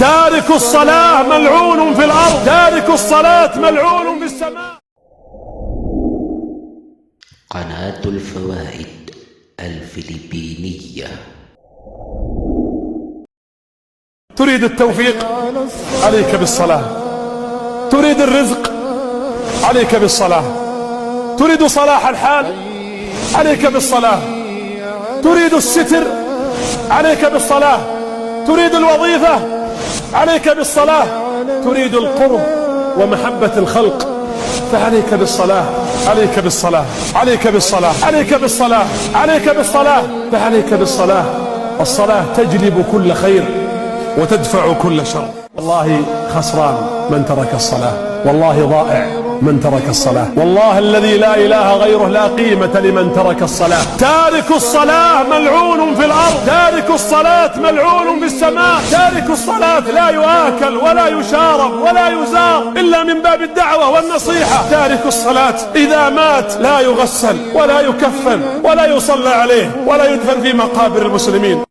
تارك الصلاة ملعون في الأرض، تارك الصلاة ملعون في السماء. قناة الفوائد الفلبينية. تريد التوفيق عليك بالصلاة، تريد الرزق عليك بالصلاة، تريد صلاح الحال عليك بالصلاة، تريد الستر عليك بالصلاة، تريد الوظيفة عليك بالصلاة، تريد القرب ومحبة الخلق فعليك بالصلاة، عليك بالصلاة، عليك بالصلاة، عليك بالصلاة، عليك بالصلاة، فعليك بالصلاة. الصلاة تجلب كل خير وتدفع كل شر. والله خسران من ترك الصلاة، والله ضائع من ترك الصلاة، والله الذي لا إله غيره لا قيمة لمن ترك الصلاة. تارك الصلاة ملعون في الأرض، تارك الصلاة ملعون في السماء. تارك الصلاة لا يؤكل ولا يشارب ولا يزار إلا من باب الدعوة والنصيحة. تارك الصلاة إذا مات لا يغسل ولا يكفن ولا يصلى عليه ولا يدفن في مقابر المسلمين.